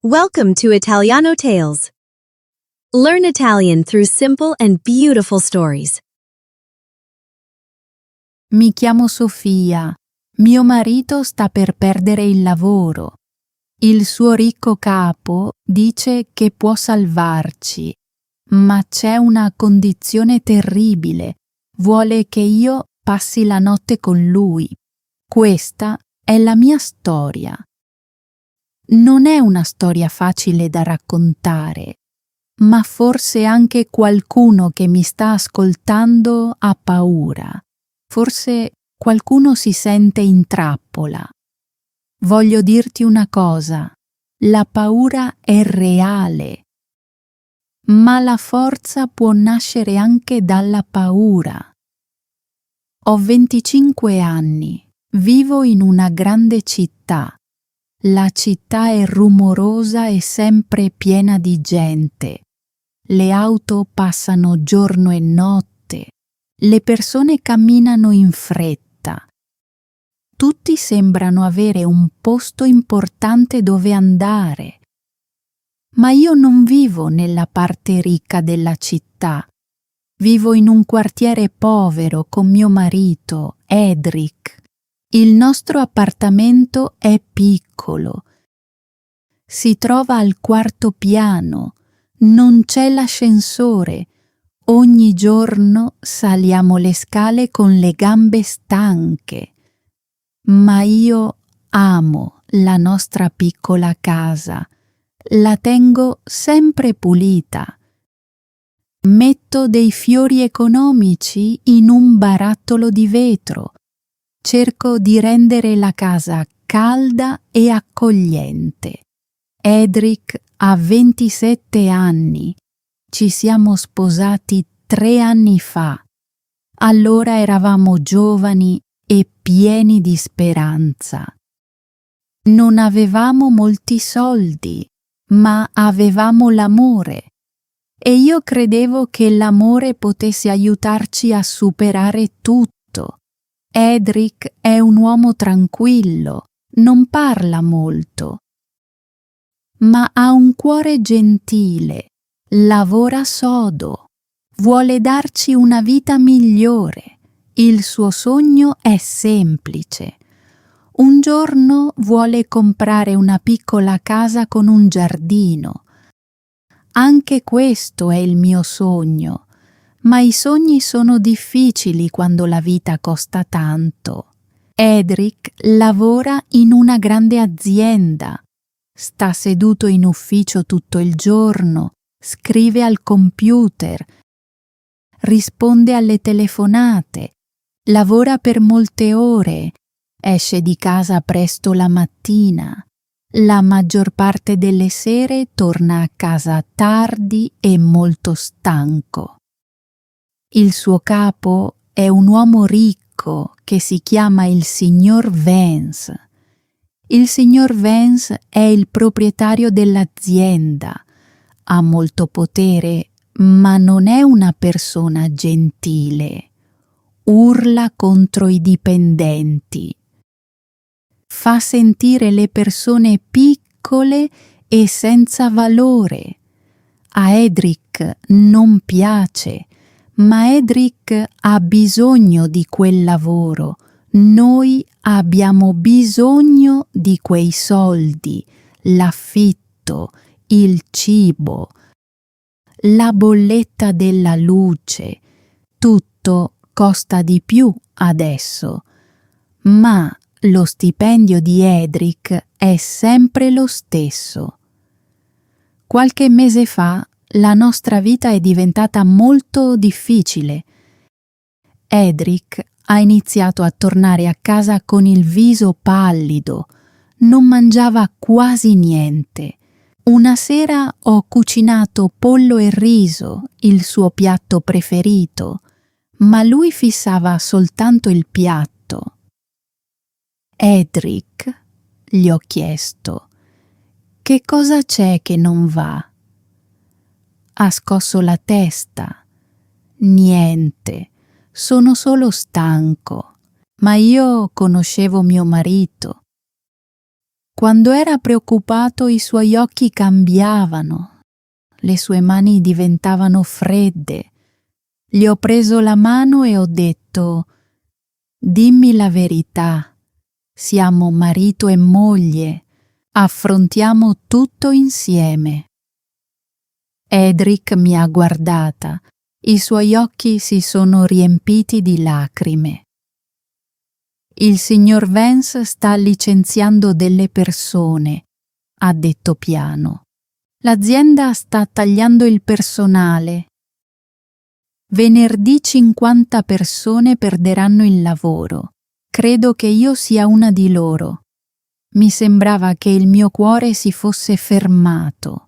Welcome to Italiano Tales. Learn Italian through simple and beautiful stories. Mi chiamo Sofia. Mio marito sta per perdere il lavoro. Il suo ricco capo dice che può salvarci, ma c'è una condizione terribile. Vuole che io passi la notte con lui. Questa è la mia storia. Non è una storia facile da raccontare, ma forse anche qualcuno che mi sta ascoltando ha paura. Forse qualcuno si sente in trappola. Voglio dirti una cosa, la paura è reale, ma la forza può nascere anche dalla paura. Ho 25 anni, vivo in una grande città. La città è rumorosa e sempre piena di gente. Le auto passano giorno e notte. Le persone camminano in fretta. Tutti sembrano avere un posto importante dove andare. Ma io non vivo nella parte ricca della città. Vivo in un quartiere povero con mio marito, Edric. Il nostro appartamento è piccolo. Si trova al quarto piano. Non c'è l'ascensore. Ogni giorno saliamo le scale con le gambe stanche. Ma io amo la nostra piccola casa. La tengo sempre pulita. Metto dei fiori economici in un barattolo di vetro. Cerco di rendere la casa calda e accogliente. Edric ha 27 anni. Ci siamo sposati 3 anni fa. Allora eravamo giovani e pieni di speranza. Non avevamo molti soldi, ma avevamo l'amore. E io credevo che l'amore potesse aiutarci a superare tutto. Edric è un uomo tranquillo, non parla molto, ma ha un cuore gentile, lavora sodo, vuole darci una vita migliore. Il suo sogno è semplice. Un giorno vuole comprare una piccola casa con un giardino. Anche questo è il mio sogno. Ma i sogni sono difficili quando la vita costa tanto. Edric lavora in una grande azienda. Sta seduto in ufficio tutto il giorno, scrive al computer, risponde alle telefonate, lavora per molte ore, esce di casa presto la mattina. La maggior parte delle sere torna a casa tardi e molto stanco. Il suo capo è un uomo ricco che si chiama il signor Vance. Il signor Vance è il proprietario dell'azienda. Ha molto potere, ma non è una persona gentile. Urla contro i dipendenti. Fa sentire le persone piccole e senza valore. A Edric non piace. Ma Edric ha bisogno di quel lavoro. Noi abbiamo bisogno di quei soldi, l'affitto, il cibo, la bolletta della luce. Tutto costa di più adesso, ma lo stipendio di Edric è sempre lo stesso. Qualche mese fa la nostra vita è diventata molto difficile. Edric ha iniziato a tornare a casa con il viso pallido, non mangiava quasi niente. Una sera ho cucinato pollo e riso, il suo piatto preferito, ma lui fissava soltanto il piatto. Edric, gli ho chiesto, che cosa c'è che non va? Ha scosso la testa. Niente, sono solo stanco. Ma io conoscevo mio marito. Quando era preoccupato i suoi occhi cambiavano, le sue mani diventavano fredde. Gli ho preso la mano e ho detto: «Dimmi la verità, siamo marito e moglie, affrontiamo tutto insieme». Edric mi ha guardata, i suoi occhi si sono riempiti di lacrime. «Il signor Vance sta licenziando delle persone», ha detto piano. «L'azienda sta tagliando il personale. Venerdì 50 persone perderanno il lavoro. Credo che io sia una di loro. Mi sembrava che il mio cuore si fosse fermato.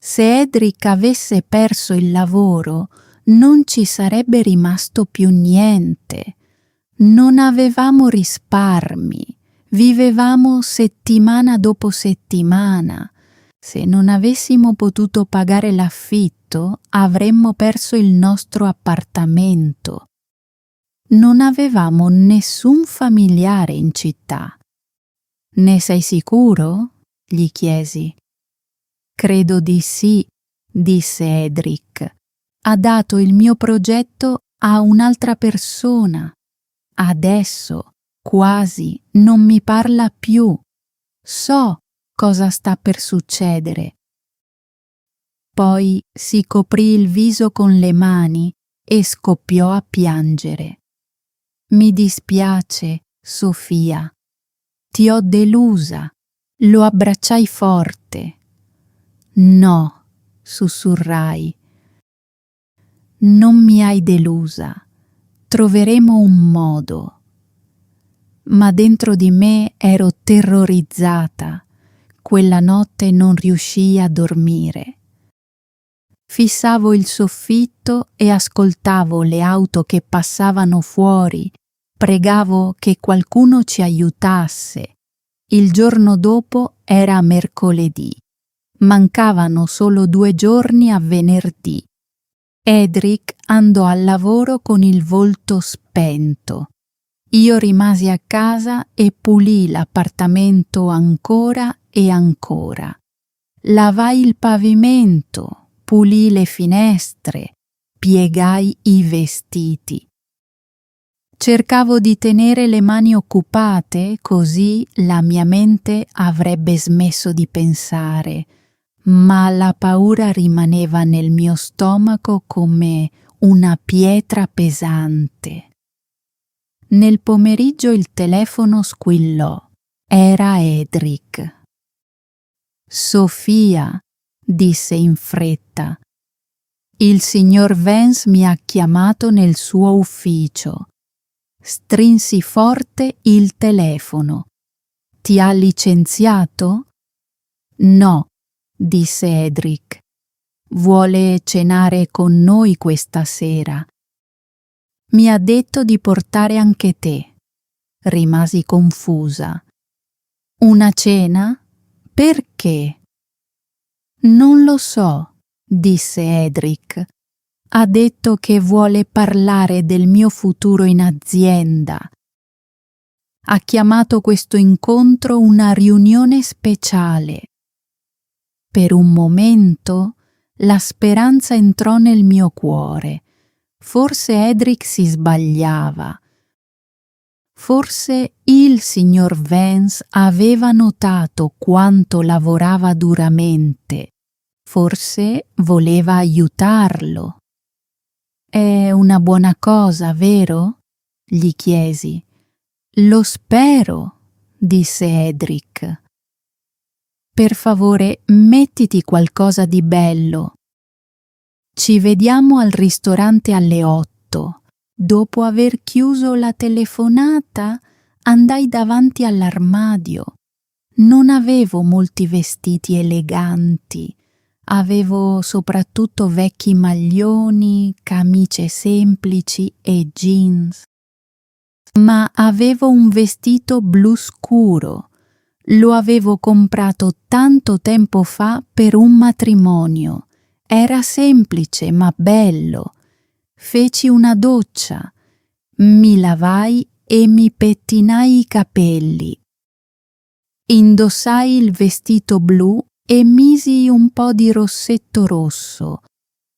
Se Edric avesse perso il lavoro, non ci sarebbe rimasto più niente. Non avevamo risparmi, vivevamo settimana dopo settimana. Se non avessimo potuto pagare l'affitto, avremmo perso il nostro appartamento. Non avevamo nessun familiare in città. «Ne sei sicuro?» gli chiesi. «Credo di sì», disse Edric. «Ha dato il mio progetto a un'altra persona. Adesso quasi non mi parla più. So cosa sta per succedere». Poi si coprì il viso con le mani e scoppiò a piangere. «Mi dispiace, Sofia. Ti ho delusa». Lo abbracciai forte. «No», sussurrai. «Non mi hai delusa. Troveremo un modo». Ma dentro di me ero terrorizzata. Quella notte non riuscii a dormire. Fissavo il soffitto e ascoltavo le auto che passavano fuori. Pregavo che qualcuno ci aiutasse. Il giorno dopo era mercoledì. Mancavano solo 2 giorni a venerdì. Edric andò al lavoro con il volto spento. Io rimasi a casa e pulii l'appartamento ancora e ancora. Lavai il pavimento, pulii le finestre, piegai i vestiti. Cercavo di tenere le mani occupate, così la mia mente avrebbe smesso di pensare, ma la paura rimaneva nel mio stomaco come una pietra pesante. Nel pomeriggio il telefono squillò. Era Edric. «Sofia», disse in fretta, «il signor Vance mi ha chiamato nel suo ufficio». Strinsi forte il telefono. «Ti ha licenziato?» «No», disse Edric. «Vuole cenare con noi questa sera. Mi ha detto di portare anche te». Rimasi confusa. «Una cena? Perché?» «Non lo so», disse Edric. «Ha detto che vuole parlare del mio futuro in azienda. Ha chiamato questo incontro una riunione speciale». Per un momento la speranza entrò nel mio cuore. Forse Edric si sbagliava. Forse il signor Vance aveva notato quanto lavorava duramente. Forse voleva aiutarlo. «È una buona cosa, vero?» gli chiesi. «Lo spero», disse Edric. «Per favore, mettiti qualcosa di bello. Ci vediamo al ristorante alle 8. Dopo aver chiuso la telefonata, andai davanti all'armadio. Non avevo molti vestiti eleganti. Avevo soprattutto vecchi maglioni, camicie semplici e jeans. Ma avevo un vestito blu scuro. Lo avevo comprato tanto tempo fa per un matrimonio. Era semplice ma bello. Feci una doccia. Mi lavai e mi pettinai i capelli. Indossai il vestito blu e misi un po' di rossetto rosso.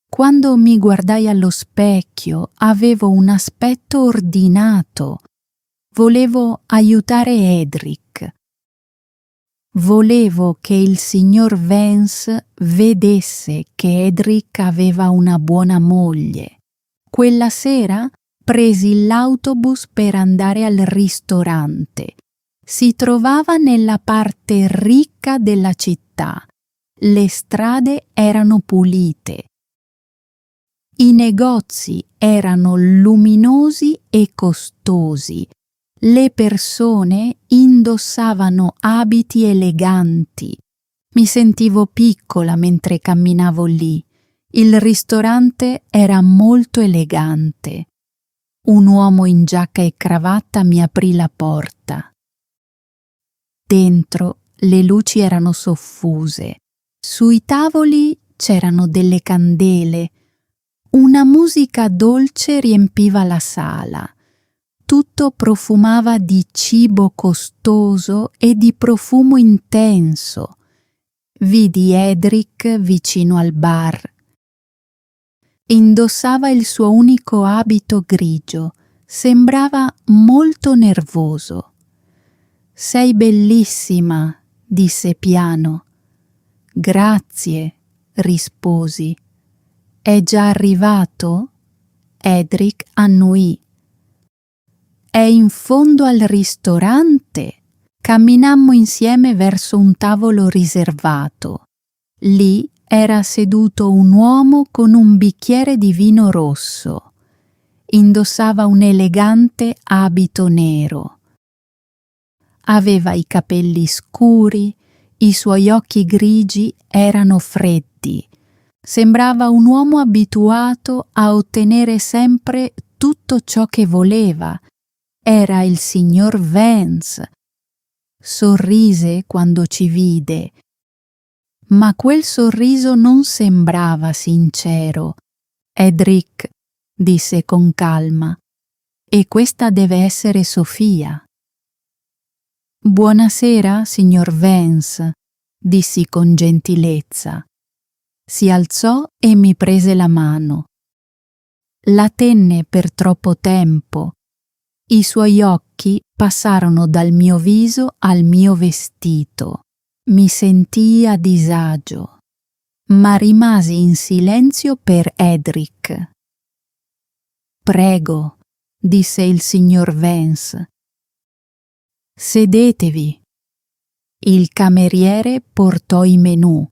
Quando mi guardai allo specchio avevo un aspetto ordinato. Volevo aiutare Edric. Volevo che il signor Vance vedesse che Edric aveva una buona moglie. Quella sera presi l'autobus per andare al ristorante. Si trovava nella parte ricca della città. Le strade erano pulite. I negozi erano luminosi e costosi. Le persone indossavano abiti eleganti. Mi sentivo piccola mentre camminavo lì. Il ristorante era molto elegante. Un uomo in giacca e cravatta mi aprì la porta. Dentro le luci erano soffuse. Sui tavoli c'erano delle candele. Una musica dolce riempiva la sala. Tutto profumava di cibo costoso e di profumo intenso. Vidi Edric vicino al bar. Indossava il suo unico abito grigio. Sembrava molto nervoso. «Sei bellissima», disse piano. «Grazie», risposi. «È già arrivato?» Edric annuì. «È in fondo al ristorante». Camminammo insieme verso un tavolo riservato. Lì era seduto un uomo con un bicchiere di vino rosso. Indossava un elegante abito nero. Aveva i capelli scuri, i suoi occhi grigi erano freddi. Sembrava un uomo abituato a ottenere sempre tutto ciò che voleva. Era il signor Vance. Sorrise quando ci vide, ma quel sorriso non sembrava sincero. «Edric», disse con calma, «e questa deve essere Sofia». «Buonasera, signor Vance», dissi con gentilezza. Si alzò e mi prese la mano. La tenne per troppo tempo. I suoi occhi passarono dal mio viso al mio vestito. Mi sentii a disagio, ma rimasi in silenzio per Edric. «Prego», disse il signor Vance. «Sedetevi». Il cameriere portò i menù.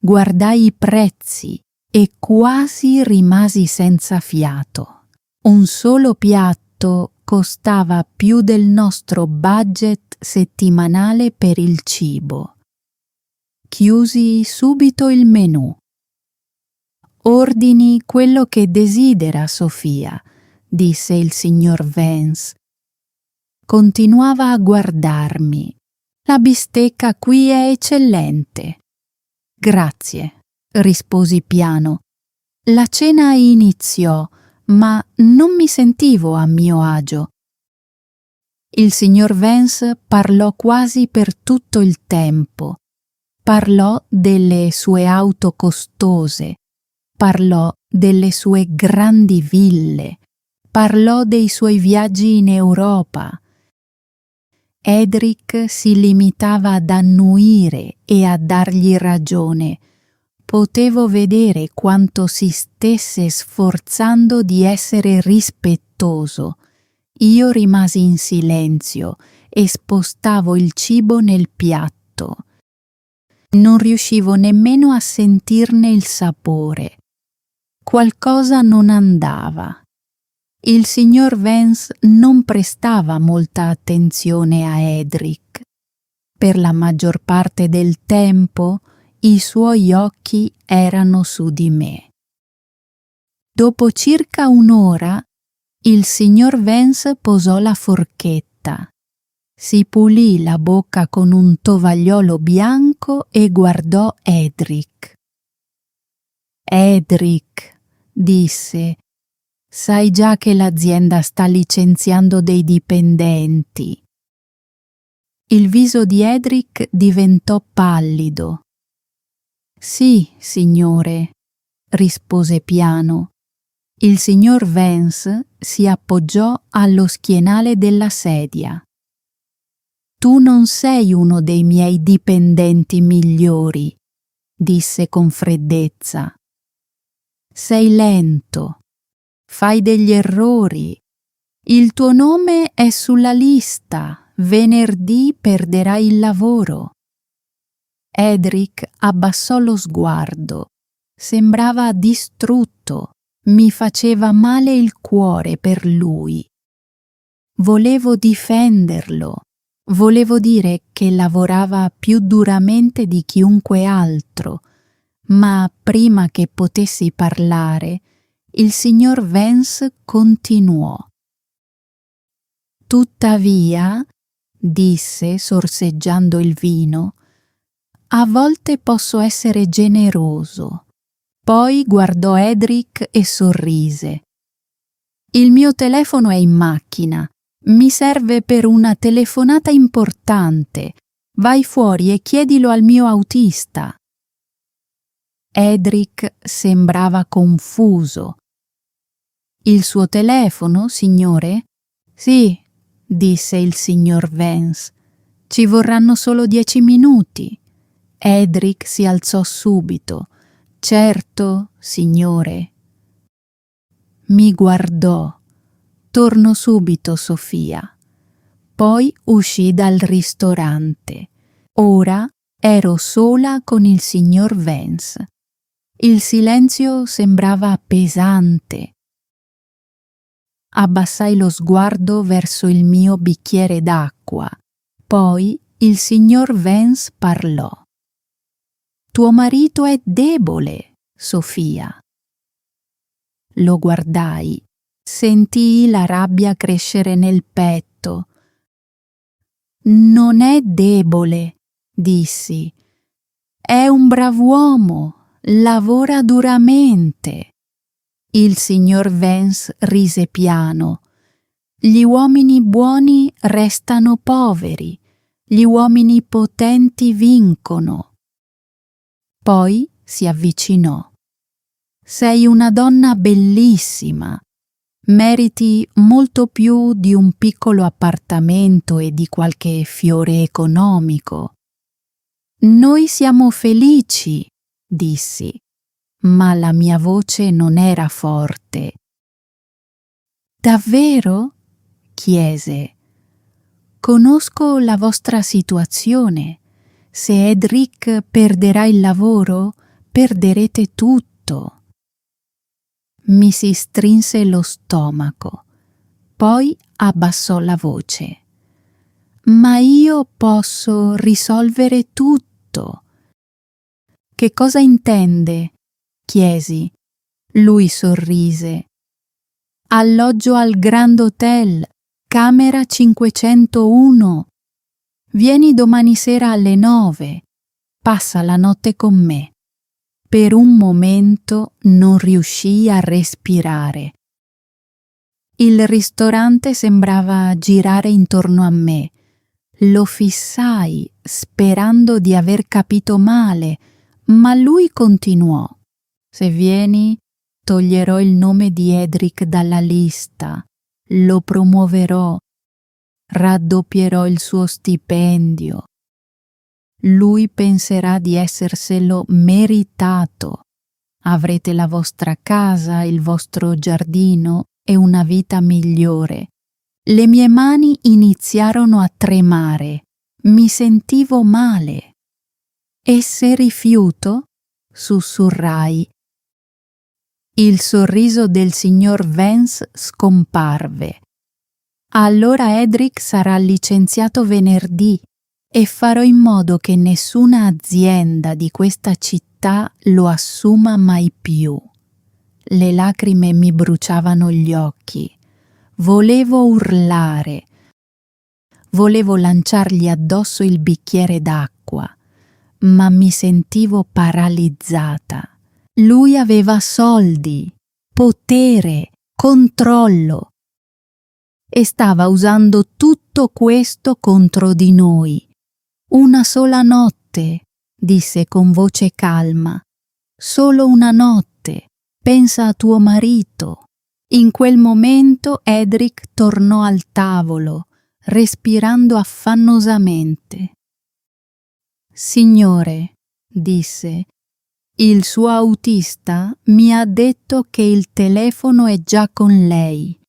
Guardai i prezzi e quasi rimasi senza fiato. Un solo piatto costava più del nostro budget settimanale per il cibo. Chiusi subito il menù. «Ordini quello che desidera, Sofia», disse il signor Vance. Continuava a guardarmi. «La bistecca qui è eccellente». «Grazie», risposi piano. La cena iniziò, ma non mi sentivo a mio agio. Il signor Vance parlò quasi per tutto il tempo. Parlò delle sue auto costose, parlò delle sue grandi ville, parlò dei suoi viaggi in Europa. Edric si limitava ad annuire e a dargli ragione. Potevo vedere quanto si stesse sforzando di essere rispettoso. Io rimasi in silenzio e spostavo il cibo nel piatto. Non riuscivo nemmeno a sentirne il sapore. Qualcosa non andava. Il signor Vance non prestava molta attenzione a Edric. Per la maggior parte del tempo i suoi occhi erano su di me. Dopo circa un'ora il signor Vance posò la forchetta. Si pulì la bocca con un tovagliolo bianco e guardò Edric. «Edric», disse, «sai già che l'azienda sta licenziando dei dipendenti». Il viso di Edric diventò pallido. «Sì, signore», rispose piano. Il signor Vance si appoggiò allo schienale della sedia. «Tu non sei uno dei miei dipendenti migliori», disse con freddezza. «Sei lento, fai degli errori. Il tuo nome è sulla lista, venerdì perderai il lavoro». Edric abbassò lo sguardo. Sembrava distrutto. Mi faceva male il cuore per lui. Volevo difenderlo. Volevo dire che lavorava più duramente di chiunque altro, ma prima che potessi parlare, il signor Vance continuò. «Tuttavia», disse sorseggiando il vino, «a volte posso essere generoso». Poi guardò Edric e sorrise. «Il mio telefono è in macchina. Mi serve per una telefonata importante. Vai fuori e chiedilo al mio autista». Edric sembrava confuso. «Il suo telefono, signore?» «Sì», disse il signor Vance. «Ci vorranno solo 10 minuti». Edric si alzò subito. «Certo, signore». Mi guardò. «Torno subito, Sofia». Poi uscì dal ristorante. Ora ero sola con il signor Vance. Il silenzio sembrava pesante. Abbassai lo sguardo verso il mio bicchiere d'acqua. Poi il signor Vance parlò. «Tuo marito è debole, Sofia». Lo guardai. Sentii la rabbia crescere nel petto. «Non è debole», dissi. «È un brav'uomo, lavora duramente». Il signor Vance rise piano. «Gli uomini buoni restano poveri, gli uomini potenti vincono». Poi si avvicinò. «Sei una donna bellissima. Meriti molto più di un piccolo appartamento e di qualche fiore economico». «Noi siamo felici», dissi, ma la mia voce non era forte. «Davvero?» chiese. «Conosco la vostra situazione. Se Edric perderà il lavoro, perderete tutto». Mi si strinse lo stomaco. Poi abbassò la voce. «Ma io posso risolvere tutto». «Che cosa intende?» chiesi. Lui sorrise. «Alloggio al Grand Hotel, camera 501. Vieni domani sera alle 9. Passa la notte con me». Per un momento non riuscii a respirare. Il ristorante sembrava girare intorno a me. Lo fissai, sperando di aver capito male, ma lui continuò. «Se vieni, toglierò il nome di Edric dalla lista, lo promuoverò, raddoppierò il suo stipendio. Lui penserà di esserselo meritato. Avrete la vostra casa, il vostro giardino e una vita migliore». Le mie mani iniziarono a tremare. Mi sentivo male. «E se rifiuto?» sussurrai. Il sorriso del signor Vance scomparve. «Allora Edric sarà licenziato venerdì e farò in modo che nessuna azienda di questa città lo assuma mai più». Le lacrime mi bruciavano gli occhi. Volevo urlare. Volevo lanciargli addosso il bicchiere d'acqua, ma mi sentivo paralizzata. Lui aveva soldi, potere, controllo e stava usando tutti tutto questo contro di noi. Una sola notte, disse con voce calma. Solo una notte. Pensa a tuo marito. In quel momento Edric tornò al tavolo, respirando affannosamente. Signore, disse, il suo autista mi ha detto che il telefono è già con lei.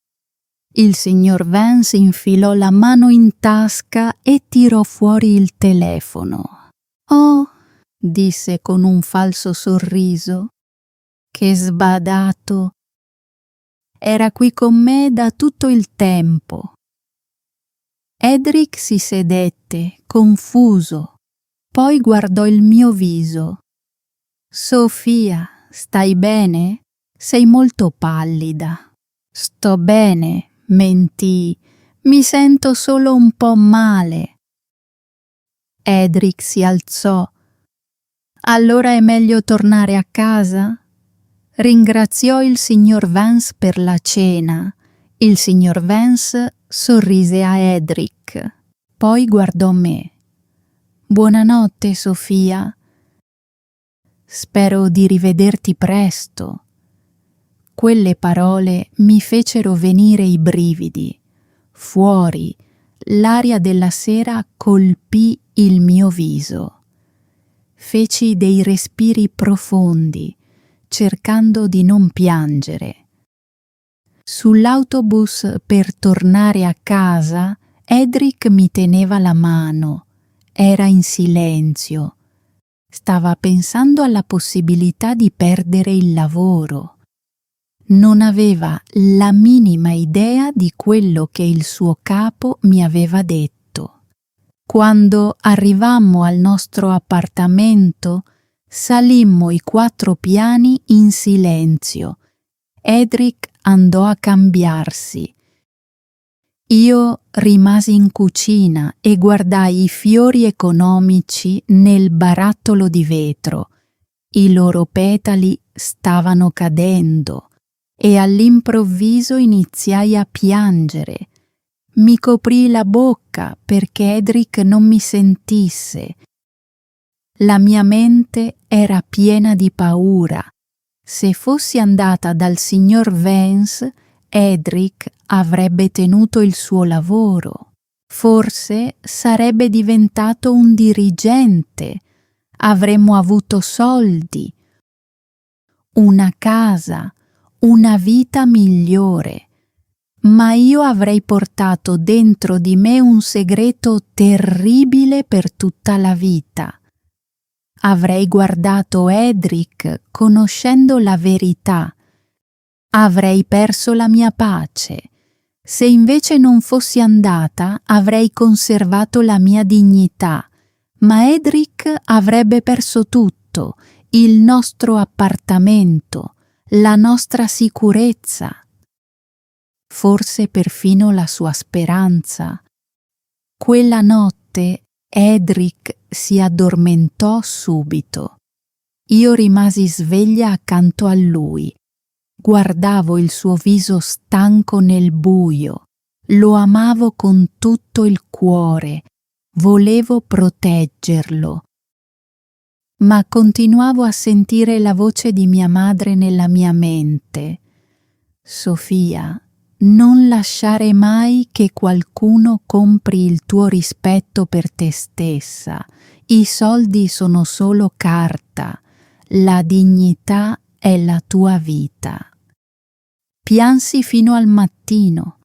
Il signor Vance infilò la mano in tasca e tirò fuori il telefono. Oh, disse con un falso sorriso, che sbadato. Era qui con me da tutto il tempo. Edric si sedette, confuso, poi guardò il mio viso. Sofia, stai bene? Sei molto pallida. Sto bene, mentii. Mi sento solo un po' male. Edric si alzò. Allora è meglio tornare a casa? Ringraziò il signor Vance per la cena. Il signor Vance sorrise a Edric. Poi guardò me. Buonanotte, Sofia. Spero di rivederti presto. Quelle parole mi fecero venire i brividi. Fuori, l'aria della sera colpì il mio viso. Feci dei respiri profondi, cercando di non piangere. Sull'autobus per tornare a casa, Edric mi teneva la mano. Era in silenzio. Stava pensando alla possibilità di perdere il lavoro. Non aveva la minima idea di quello che il suo capo mi aveva detto. Quando arrivammo al nostro appartamento, salimmo i 4 piani in silenzio. Edric andò a cambiarsi. Io rimasi in cucina e guardai i fiori economici nel barattolo di vetro. I loro petali stavano cadendo e all'improvviso iniziai a piangere. Mi coprii la bocca perché Edric non mi sentisse. La mia mente era piena di paura. Se fossi andata dal signor Vance, Edric avrebbe tenuto il suo lavoro. Forse sarebbe diventato un dirigente. Avremmo avuto soldi, una casa, una vita migliore. Ma io avrei portato dentro di me un segreto terribile per tutta la vita. Avrei guardato Edric conoscendo la verità. Avrei perso la mia pace. Se invece non fossi andata, avrei conservato la mia dignità. Ma Edric avrebbe perso tutto, il nostro appartamento, la nostra sicurezza. Forse perfino la sua speranza. Quella notte Edric si addormentò subito. Io rimasi sveglia accanto a lui. Guardavo il suo viso stanco nel buio. Lo amavo con tutto il cuore. Volevo proteggerlo. Ma continuavo a sentire la voce di mia madre nella mia mente. Sofia, non lasciare mai che qualcuno compri il tuo rispetto per te stessa. I soldi sono solo carta. La dignità è la tua vita. Piansi fino al mattino.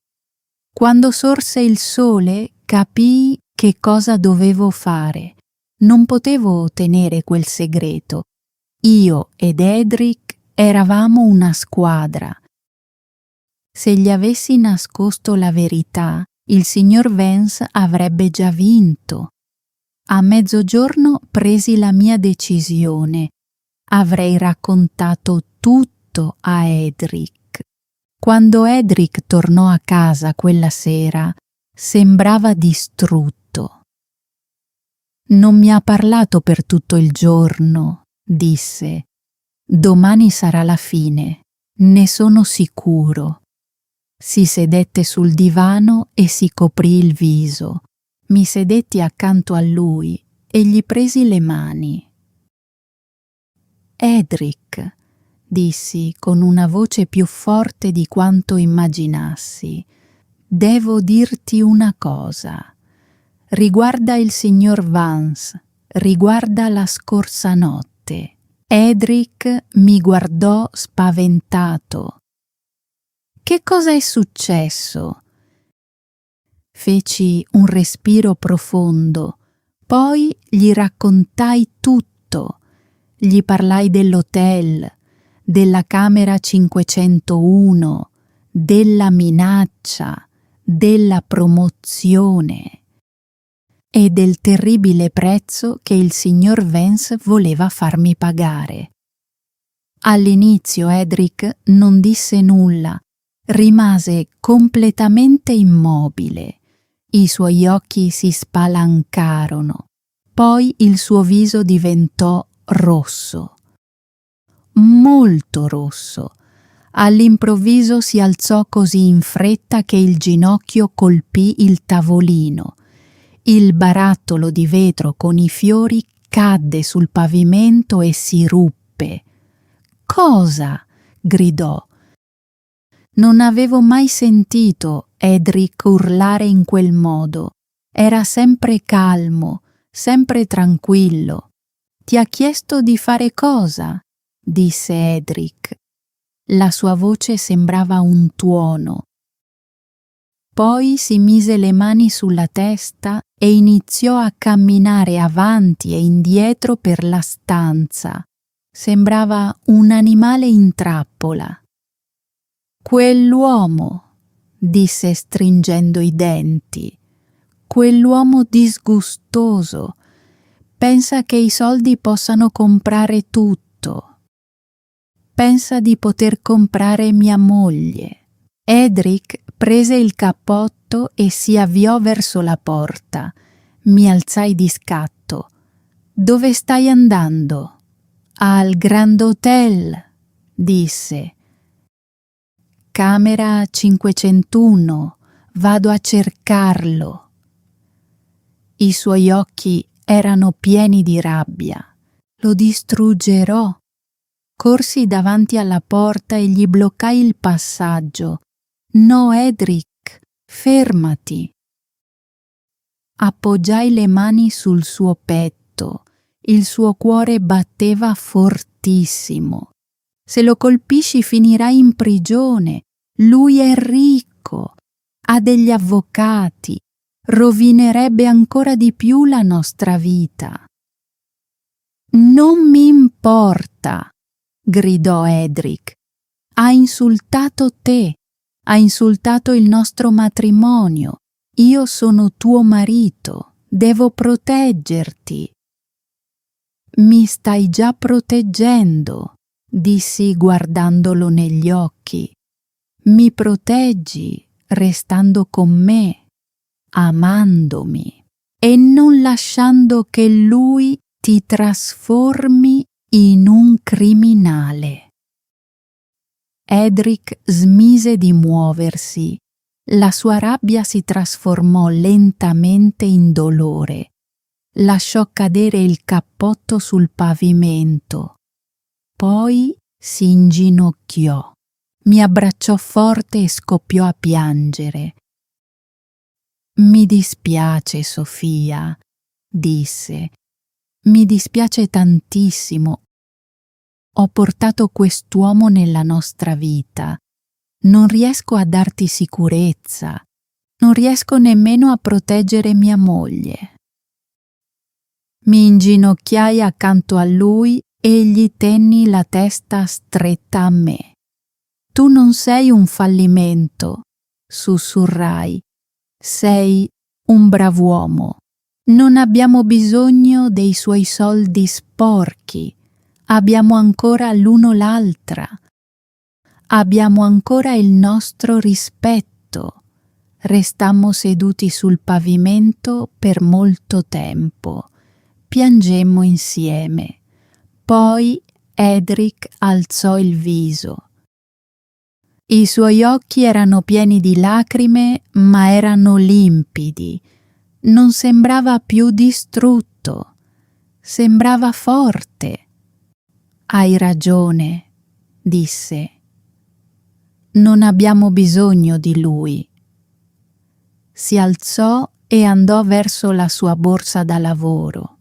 Quando sorse il sole, capii che cosa dovevo fare. Non potevo tenere quel segreto. Io ed Edric eravamo una squadra. Se gli avessi nascosto la verità, il signor Vance avrebbe già vinto. A mezzogiorno presi la mia decisione. Avrei raccontato tutto a Edric. Quando Edric tornò a casa quella sera, sembrava distrutto. Non mi ha parlato per tutto il giorno, disse. Domani sarà la fine, ne sono sicuro. Si sedette sul divano e si coprì il viso. Mi sedetti accanto a lui e gli presi le mani. Edric, dissi con una voce più forte di quanto immaginassi, devo dirti una cosa. Riguarda il signor Vance, riguarda la scorsa notte. Edric mi guardò spaventato. Che cosa è successo? Feci un respiro profondo, poi gli raccontai tutto. Gli parlai dell'hotel, della camera 501, della minaccia, della promozione e del terribile prezzo che il signor Vance voleva farmi pagare. All'inizio Edric non disse nulla, rimase completamente immobile. I suoi occhi si spalancarono, poi il suo viso diventò rosso, molto rosso. All'improvviso si alzò così in fretta che il ginocchio colpì il tavolino. Il barattolo di vetro con i fiori cadde sul pavimento e si ruppe. «Cosa?» gridò. Non avevo mai sentito Edric urlare in quel modo. Era sempre calmo, sempre tranquillo. «Ti ha chiesto di fare cosa?» disse Edric. La sua voce sembrava un tuono. Poi si mise le mani sulla testa e iniziò a camminare avanti e indietro per la stanza. Sembrava un animale in trappola. «Quell'uomo», disse stringendo i denti, «quell'uomo disgustoso, pensa che i soldi possano comprare tutto. Pensa di poter comprare mia moglie». Edric prese il cappotto e si avviò verso la porta. Mi alzai di scatto. «Dove stai andando?» «Al Grand Hotel», disse. «Camera 501, vado a cercarlo». I suoi occhi erano pieni di rabbia. «Lo distruggerò». Corsi davanti alla porta e gli bloccai il passaggio. «No, Edric, fermati». Appoggiai le mani sul suo petto. Il suo cuore batteva fortissimo. «Se lo colpisci finirai in prigione. Lui è ricco, ha degli avvocati, rovinerebbe ancora di più la nostra vita». «Non mi importa», gridò Edric. «Ha insultato te, ha insultato il nostro matrimonio. Io sono tuo marito, devo proteggerti». «Mi stai già proteggendo», dissi guardandolo negli occhi. «Mi proteggi restando con me, amandomi e non lasciando che lui ti trasformi in un criminale». Edric smise di muoversi. La sua rabbia si trasformò lentamente in dolore. Lasciò cadere il cappotto sul pavimento. Poi si inginocchiò. Mi abbracciò forte e scoppiò a piangere. «Mi dispiace, Sofia», disse. «Mi dispiace tantissimo. Ho portato quest'uomo nella nostra vita. Non riesco a darti sicurezza. Non riesco nemmeno a proteggere mia moglie». Mi inginocchiai accanto a lui e gli tenni la testa stretta a me. «Tu non sei un fallimento», sussurrai. «Sei un brav'uomo. Non abbiamo bisogno dei suoi soldi sporchi. Abbiamo ancora l'uno l'altra. Abbiamo ancora il nostro rispetto». Restammo seduti sul pavimento per molto tempo. Piangemmo insieme. Poi Edric alzò il viso. I suoi occhi erano pieni di lacrime, ma erano limpidi. Non sembrava più distrutto, sembrava forte. Hai ragione, disse. Non abbiamo bisogno di lui. Si alzò e andò verso la sua borsa da lavoro.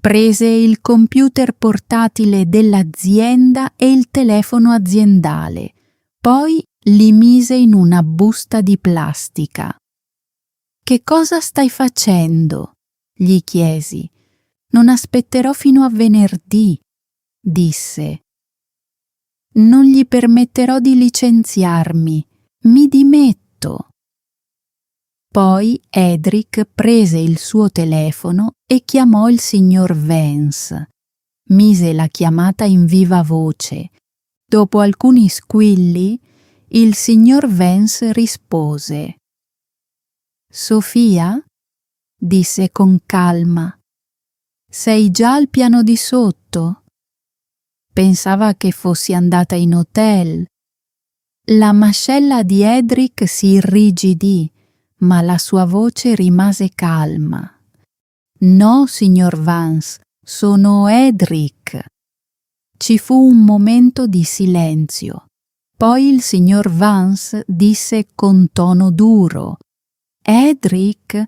Prese il computer portatile dell'azienda e il telefono aziendale, poi li mise in una busta di plastica. «Che cosa stai facendo?» gli chiesi. «Non aspetterò fino a venerdì», disse. «Non gli permetterò di licenziarmi, mi dimetto». Poi Edric prese il suo telefono e chiamò il signor Vance. Mise la chiamata in viva voce. Dopo alcuni squilli, il signor Vance rispose. «Sofia?» disse con calma. «Sei già al piano di sotto?» Pensava che fossi andata in hotel. La mascella di Edric si irrigidì, ma la sua voce rimase calma. «No, signor Vance, sono Edric». Ci fu un momento di silenzio. Poi il signor Vance disse con tono duro: «Edric,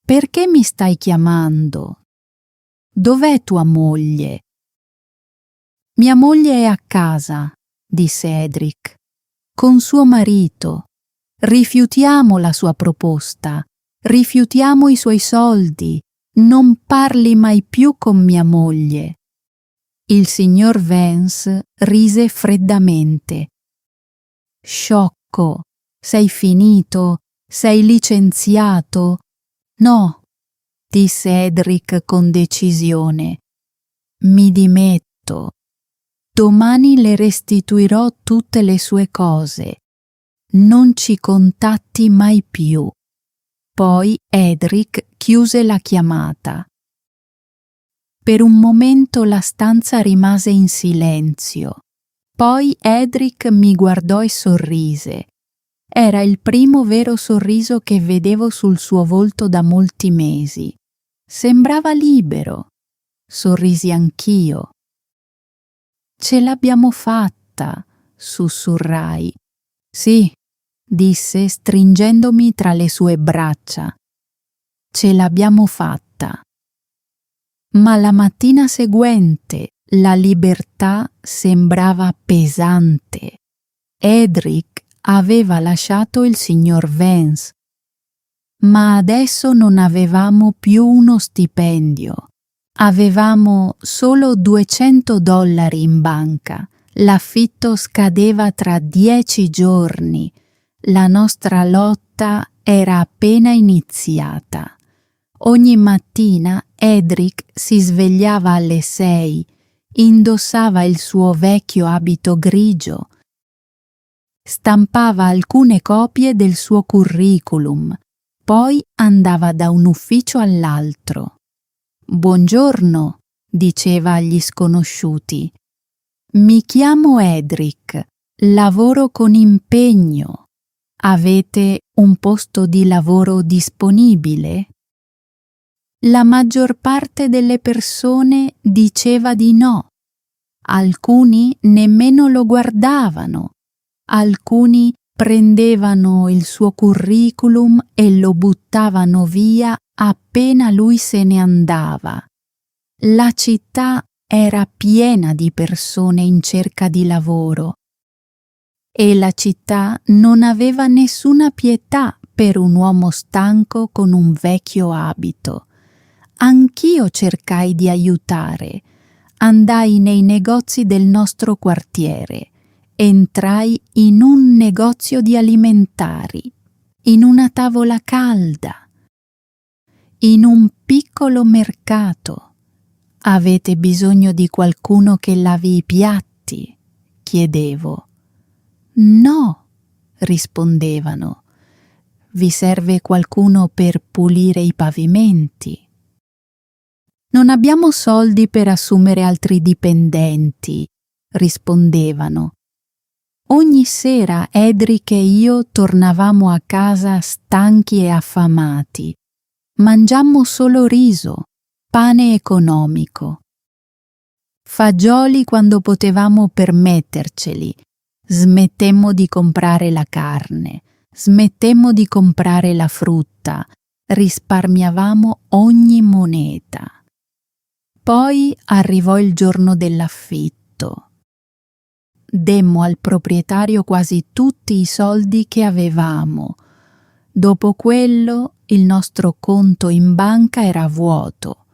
perché mi stai chiamando? Dov'è tua moglie?» «Mia moglie è a casa», disse Edric, «con suo marito. Rifiutiamo la sua proposta, rifiutiamo i suoi soldi, non parli mai più con mia moglie». Il signor Vance rise freddamente. «Sciocco, sei finito, sei licenziato». «No», disse Edric con decisione. «Mi dimetto. Domani le restituirò tutte le sue cose. Non ci contatti mai più». Poi Edric chiuse la chiamata. Per un momento la stanza rimase in silenzio. Poi Edric mi guardò e sorrise. Era il primo vero sorriso che vedevo sul suo volto da molti mesi. Sembrava libero. Sorrisi anch'io. «Ce l'abbiamo fatta», sussurrai. «Sì», disse stringendomi tra le sue braccia. «Ce l'abbiamo fatta». Ma la mattina seguente la libertà sembrava pesante. Edric aveva lasciato il signor Vance. Ma adesso non avevamo più uno stipendio. Avevamo solo $200 in banca. L'affitto scadeva tra 10 giorni. La nostra lotta era appena iniziata. Ogni mattina Edric si svegliava alle 6, indossava il suo vecchio abito grigio, stampava alcune copie del suo curriculum, poi andava da un ufficio all'altro. «Buongiorno», diceva agli sconosciuti. «Mi chiamo Edric, lavoro con impegno. Avete un posto di lavoro disponibile?» La maggior parte delle persone diceva di no. Alcuni nemmeno lo guardavano. Alcuni prendevano il suo curriculum e lo buttavano via appena lui se ne andava. La città era piena di persone in cerca di lavoro e la città non aveva nessuna pietà per un uomo stanco con un vecchio abito. Anch'io cercai di aiutare. Andai nei negozi del nostro quartiere. Entrai in un negozio di alimentari, in una tavola calda, in un piccolo mercato. «Avete bisogno di qualcuno che lavi i piatti?» chiedevo. «No», rispondevano. «Vi serve qualcuno per pulire i pavimenti?» «Non abbiamo soldi per assumere altri dipendenti», rispondevano. Ogni sera Edric e io tornavamo a casa stanchi e affamati. Mangiammo solo riso, pane economico. Fagioli quando potevamo permetterceli. Smettemmo di comprare la carne, smettemmo di comprare la frutta, risparmiavamo ogni moneta. Poi arrivò il giorno dell'affitto. Demmo al proprietario quasi tutti i soldi che avevamo. Dopo quello il nostro conto in banca era vuoto.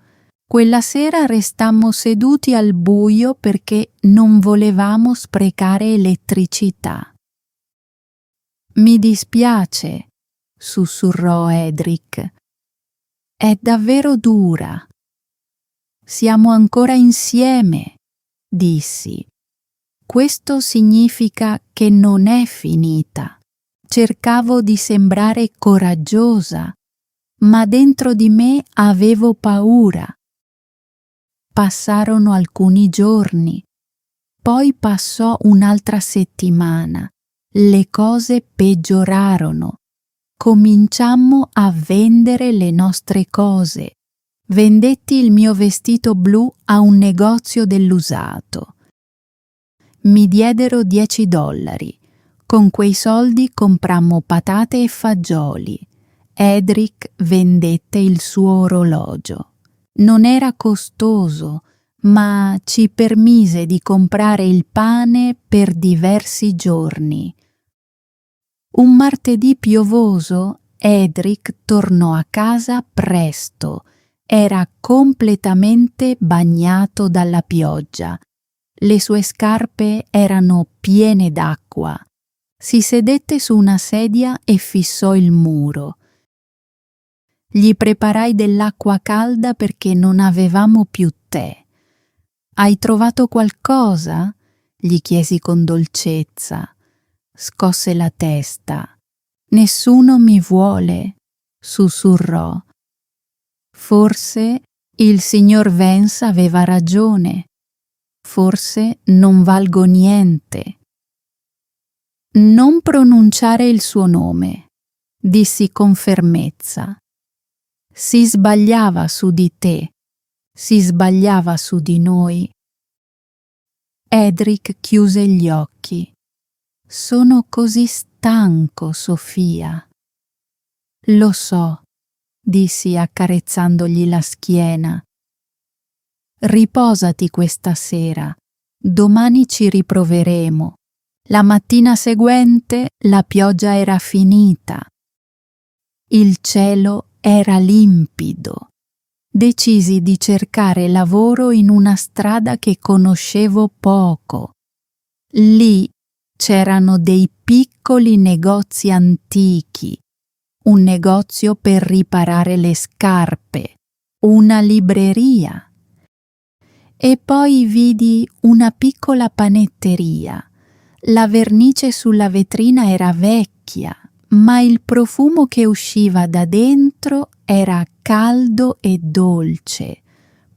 Quella sera restammo seduti al buio perché non volevamo sprecare elettricità. Mi dispiace, sussurrò Edric. È davvero dura. Siamo ancora insieme, dissi. Questo significa che non è finita. Cercavo di sembrare coraggiosa, ma dentro di me avevo paura. Passarono alcuni giorni, poi passò un'altra settimana. Le cose peggiorarono. Cominciammo a vendere le nostre cose. Vendetti il mio vestito blu a un negozio dell'usato. Mi diedero $10. Con quei soldi comprammo patate e fagioli. Edric vendette il suo orologio. Non era costoso, ma ci permise di comprare il pane per diversi giorni. Un martedì piovoso, Edric tornò a casa presto. Era completamente bagnato dalla pioggia. Le sue scarpe erano piene d'acqua. Si sedette su una sedia e fissò il muro. Gli preparai dell'acqua calda perché non avevamo più tè. Hai trovato qualcosa? Gli chiesi con dolcezza. Scosse la testa. Nessuno mi vuole, sussurrò. Forse il signor Vance aveva ragione. Forse non valgo niente. Non pronunciare il suo nome, dissi con fermezza. Si sbagliava su di te, si sbagliava su di noi. Edric chiuse gli occhi. Sono così stanco, Sofia. Lo so, dissi accarezzandogli la schiena. Riposati questa sera, domani ci riproveremo. La mattina seguente la pioggia era finita. Il cielo era limpido. Decisi di cercare lavoro in una strada che conoscevo poco. Lì c'erano dei piccoli negozi antichi, un negozio per riparare le scarpe, una libreria. E poi vidi una piccola panetteria. La vernice sulla vetrina era vecchia, ma il profumo che usciva da dentro era caldo e dolce.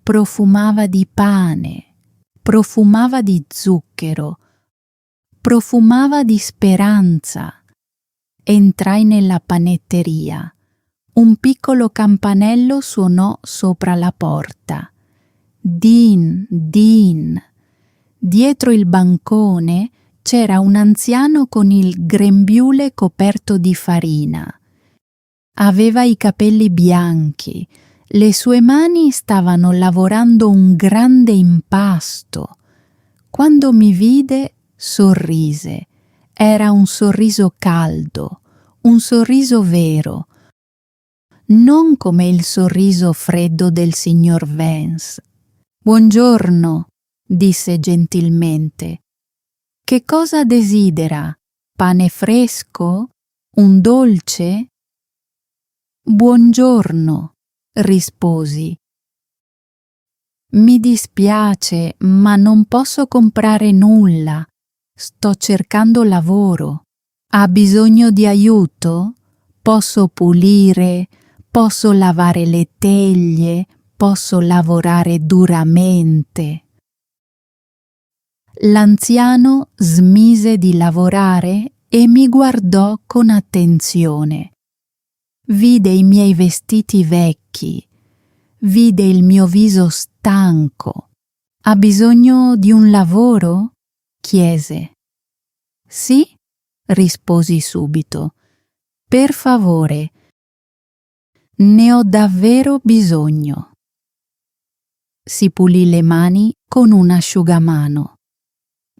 Profumava di pane, profumava di zucchero, profumava di speranza. Entrai nella panetteria. Un piccolo campanello suonò sopra la porta. Din, din. Dietro il bancone c'era un anziano con il grembiule coperto di farina. Aveva i capelli bianchi, le sue mani stavano lavorando un grande impasto. Quando mi vide, sorrise. Era un sorriso caldo, un sorriso vero, non come il sorriso freddo del signor Vance. Buongiorno, disse gentilmente. Che cosa desidera? Pane fresco? Un dolce? Buongiorno, risposi. Mi dispiace, ma non posso comprare nulla. Sto cercando lavoro. Ha bisogno di aiuto? Posso pulire, posso lavare le teglie, posso lavorare duramente. L'anziano smise di lavorare e mi guardò con attenzione. Vide i miei vestiti vecchi, vide il mio viso stanco. Ha bisogno di un lavoro? Chiese. Sì, risposi subito. Per favore, ne ho davvero bisogno. Si pulì le mani con un asciugamano.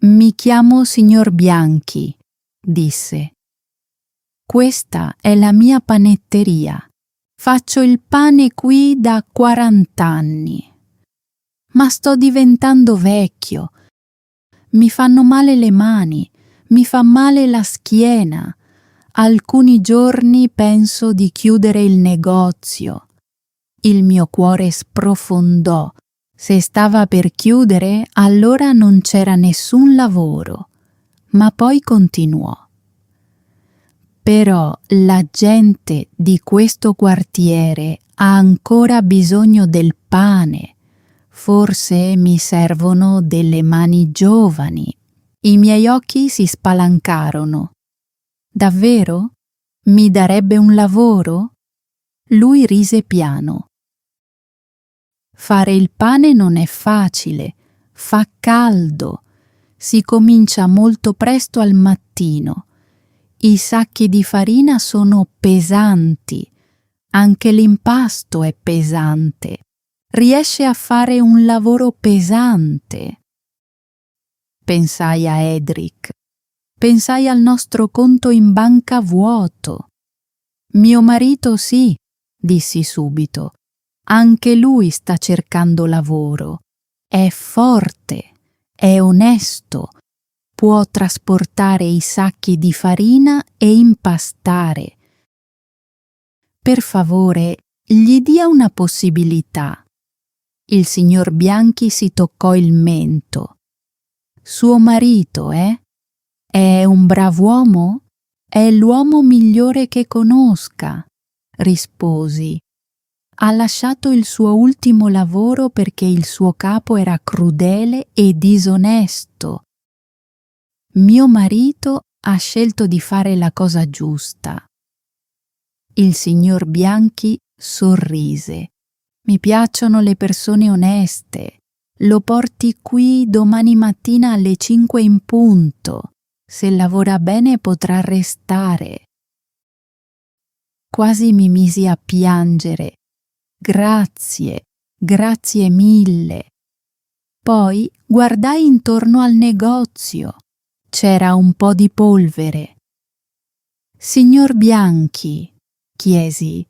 Mi chiamo signor Bianchi, disse. Questa è la mia panetteria. Faccio il pane qui da 40 anni. Ma sto diventando vecchio. Mi fanno male le mani, mi fa male la schiena. Alcuni giorni penso di chiudere il negozio. Il mio cuore sprofondò. Se stava per chiudere, allora non c'era nessun lavoro. Ma poi continuò. Però la gente di questo quartiere ha ancora bisogno del pane. Forse mi servono delle mani giovani. I miei occhi si spalancarono. Davvero? Mi darebbe un lavoro? Lui rise piano. Fare il pane non è facile, fa caldo, si comincia molto presto al mattino. I sacchi di farina sono pesanti, anche l'impasto è pesante. Riesce a fare un lavoro pesante. Pensai a Edric. Pensai al nostro conto in banca vuoto. Mio marito sì, dissi subito. Anche lui sta cercando lavoro. È forte, è onesto, può trasportare i sacchi di farina e impastare. Per favore, gli dia una possibilità. Il signor Bianchi si toccò il mento. Suo marito, eh? È un brav'uomo? È l'uomo migliore che conosca, risposi. Ha lasciato il suo ultimo lavoro perché il suo capo era crudele e disonesto. Mio marito ha scelto di fare la cosa giusta. Il signor Bianchi sorrise. Mi piacciono le persone oneste. Lo porti qui domani mattina alle 5 in punto. Se lavora bene potrà restare. Quasi mi misi a piangere. Grazie, grazie mille. Poi guardai intorno al negozio. C'era un po' di polvere. Signor Bianchi, chiesi,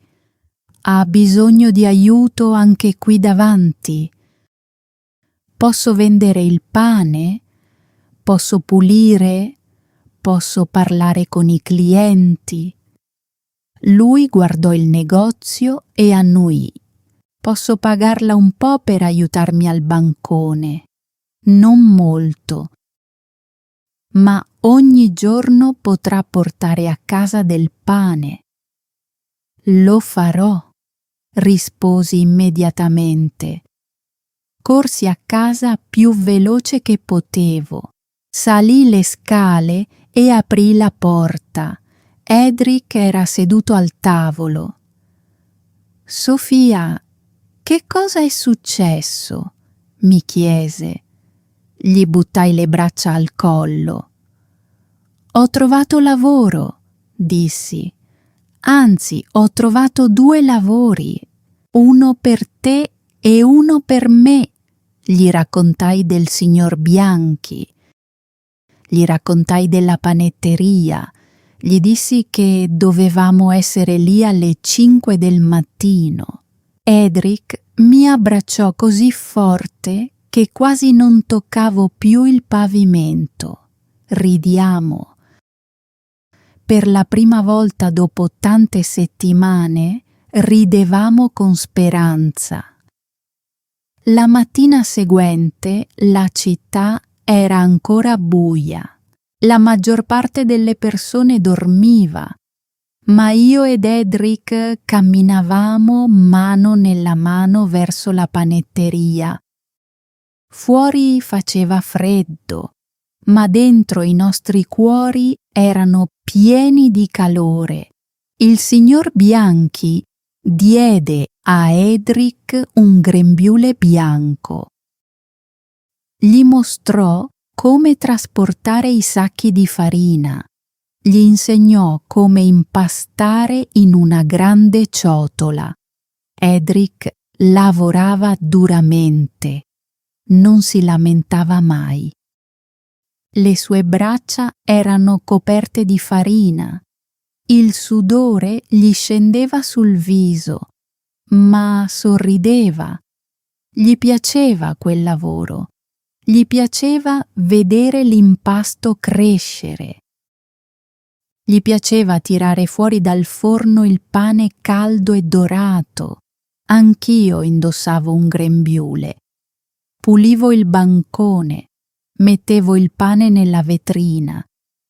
ha bisogno di aiuto anche qui davanti? Posso vendere il pane? Posso pulire? Posso parlare con i clienti? Lui guardò il negozio e annuì. Posso pagarla un po' per aiutarmi al bancone. Non molto. Ma ogni giorno potrà portare a casa del pane. Lo farò, risposi immediatamente. Corsi a casa più veloce che potevo. Salì le scale e aprì la porta. Edric era seduto al tavolo. Sofia, che cosa è successo? Mi chiese. Gli buttai le braccia al collo. Ho trovato lavoro, dissi. Anzi, ho trovato 2 lavori, uno per te e uno per me. Gli raccontai del signor Bianchi. Gli raccontai della panetteria. Gli dissi che dovevamo essere lì alle 5 del mattino. Edric mi abbracciò così forte che quasi non toccavo più il pavimento. Ridiamo. Per la prima volta dopo tante settimane ridevamo con speranza. La mattina seguente la città era ancora buia. La maggior parte delle persone dormiva, ma io ed Edric camminavamo mano nella mano verso la panetteria. Fuori faceva freddo, ma dentro i nostri cuori erano pieni di calore. Il signor Bianchi diede a Edric un grembiule bianco. Gli mostrò come trasportare i sacchi di farina. Gli insegnò come impastare in una grande ciotola. Edric lavorava duramente, non si lamentava mai. Le sue braccia erano coperte di farina. Il sudore gli scendeva sul viso, ma sorrideva. Gli piaceva quel lavoro. Gli piaceva vedere l'impasto crescere. Gli piaceva tirare fuori dal forno il pane caldo e dorato. Anch'io indossavo un grembiule. Pulivo il bancone, mettevo il pane nella vetrina,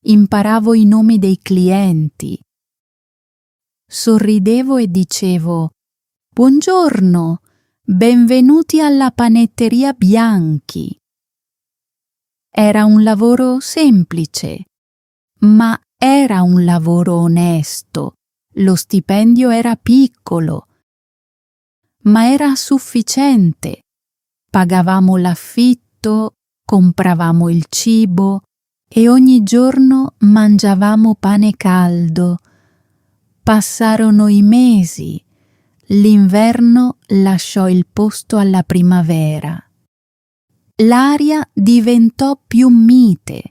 imparavo i nomi dei clienti. Sorridevo e dicevo: «Buongiorno, benvenuti alla panetteria Bianchi». Era un lavoro semplice, ma era un lavoro onesto. Lo stipendio era piccolo, ma era sufficiente. Pagavamo l'affitto, compravamo il cibo e ogni giorno mangiavamo pane caldo. Passarono i mesi. L'inverno lasciò il posto alla primavera. L'aria diventò più mite.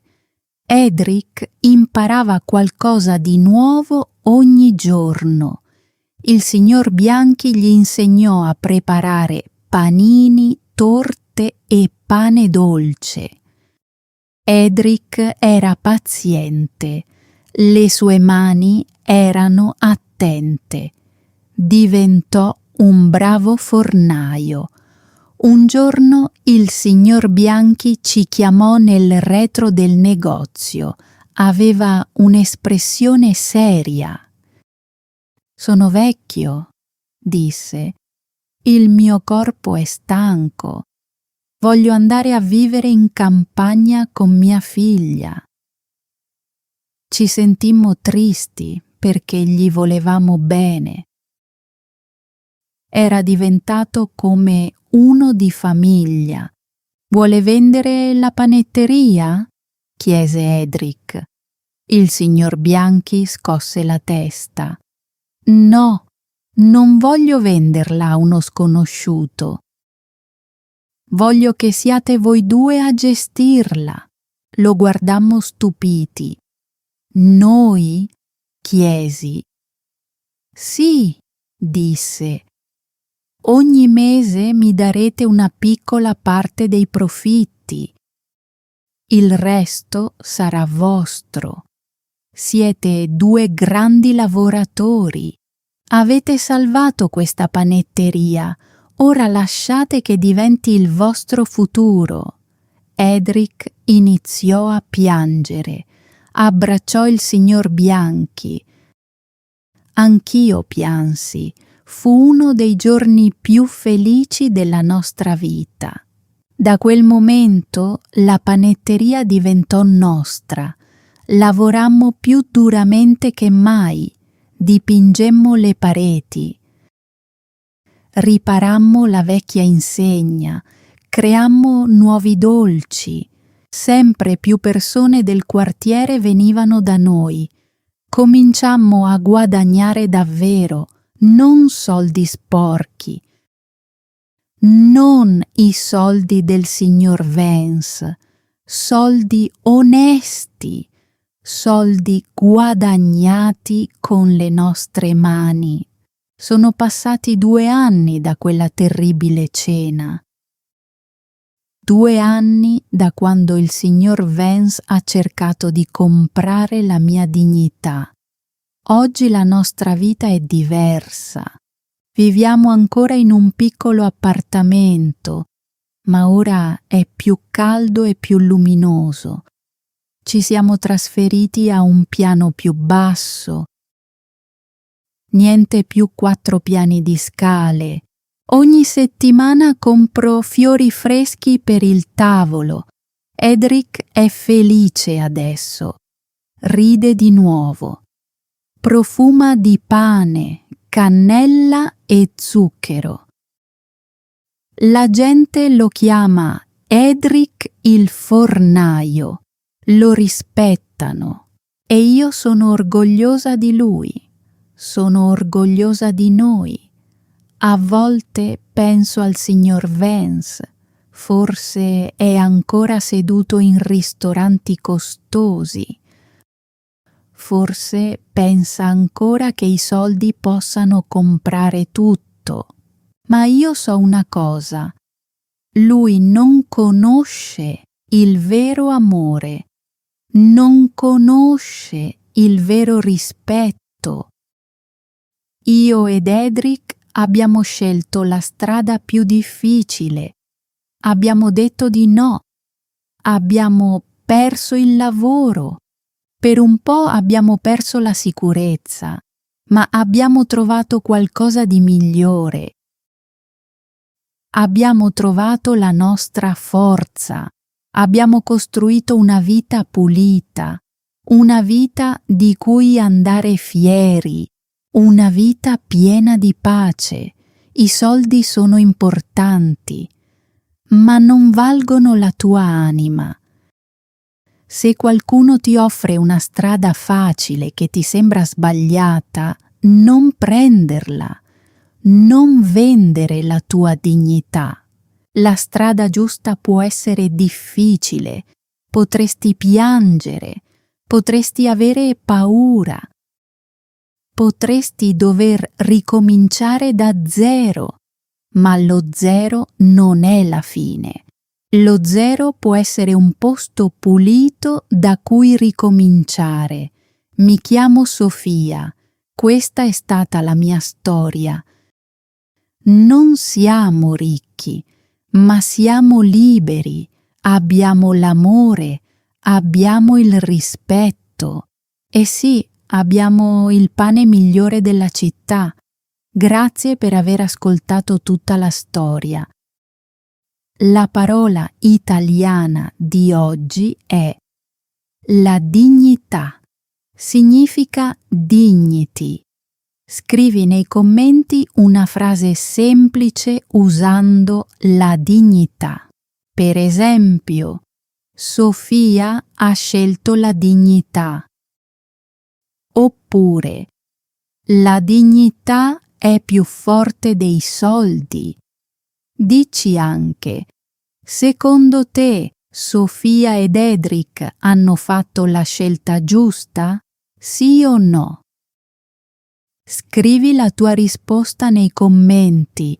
Edric imparava qualcosa di nuovo ogni giorno. Il signor Bianchi gli insegnò a preparare panini, torte e pane dolce. Edric era paziente, le sue mani erano attente. Diventò un bravo fornaio. Un giorno il signor Bianchi ci chiamò nel retro del negozio. Aveva un'espressione seria. «Sono vecchio», disse. «Il mio corpo è stanco. Voglio andare a vivere in campagna con mia figlia». Ci sentimmo tristi perché gli volevamo bene. Era diventato come uno di famiglia. «Vuole vendere la panetteria?» chiese Edric. Il signor Bianchi scosse la testa. «No, non voglio venderla a uno sconosciuto. Voglio che siate voi due a gestirla». Lo guardammo stupiti. «Noi?» chiesi. «Sì», disse. «Ogni mese mi darete una piccola parte dei profitti. Il resto sarà vostro. Siete due grandi lavoratori. Avete salvato questa panetteria. Ora lasciate che diventi il vostro futuro». Edric iniziò a piangere. Abbracciò il signor Bianchi. Anch'io piansi. Fu uno dei giorni più felici della nostra vita. Da quel momento la panetteria diventò nostra. Lavorammo più duramente che mai. Dipingemmo le pareti. Riparammo la vecchia insegna. Creammo nuovi dolci. Sempre più persone del quartiere venivano da noi. Cominciammo a guadagnare davvero. Non soldi sporchi, non i soldi del signor Vance, soldi onesti, soldi guadagnati con le nostre mani. Sono passati 2 anni da quella terribile cena. 2 anni da quando il signor Vance ha cercato di comprare la mia dignità. Oggi la nostra vita è diversa. Viviamo ancora in un piccolo appartamento, ma ora è più caldo e più luminoso. Ci siamo trasferiti a un piano più basso. Niente più 4 piani di scale. Ogni settimana compro fiori freschi per il tavolo Edric è felice adesso. Ride di nuovo. Profuma di pane, cannella e zucchero. La gente lo chiama Edric il fornaio. Lo rispettano e io sono orgogliosa di lui. Sono orgogliosa di noi. A volte penso al signor Vance. Forse è ancora seduto in ristoranti costosi. Forse pensa ancora che i soldi possano comprare tutto. Ma io so una cosa. Lui non conosce il vero amore. Non conosce il vero rispetto. Io ed Edric abbiamo scelto la strada più difficile. Abbiamo detto di no. Abbiamo perso il lavoro. Per un po' abbiamo perso la sicurezza, ma abbiamo trovato qualcosa di migliore. Abbiamo trovato la nostra forza. Abbiamo costruito una vita pulita, una vita di cui andare fieri, una vita piena di pace. I soldi sono importanti, ma non valgono la tua anima. Se qualcuno ti offre una strada facile che ti sembra sbagliata, non prenderla, non vendere la tua dignità. La strada giusta può essere difficile, potresti piangere, potresti avere paura, potresti dover ricominciare da zero, ma lo zero non è la fine. Lo zero può essere un posto pulito da cui ricominciare. Mi chiamo Sofia, questa è stata la mia storia. Non siamo ricchi, ma siamo liberi, abbiamo l'amore, abbiamo il rispetto. E sì, abbiamo il pane migliore della città. Grazie per aver ascoltato tutta la storia. La parola italiana di oggi è la dignità. Significa dignity. Scrivi nei commenti una frase semplice usando la dignità. Per esempio, Sofia ha scelto la dignità. Oppure, la dignità è più forte dei soldi. Dici anche, secondo te Sofia ed Edric hanno fatto la scelta giusta? Sì o no? Scrivi la tua risposta nei commenti.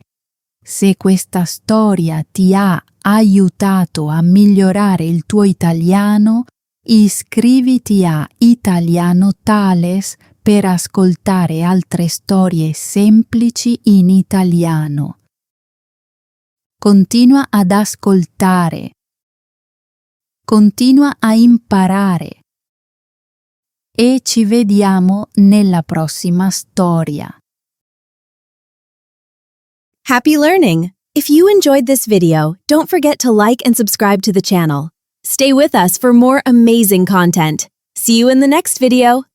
Se questa storia ti ha aiutato a migliorare il tuo italiano, iscriviti a Italiano Thales per ascoltare altre storie semplici in italiano. Continua ad ascoltare. Continua a imparare. E ci vediamo nella prossima storia. Happy learning! If you enjoyed this video, don't forget to like and subscribe to the channel. Stay with us for more amazing content. See you in the next video.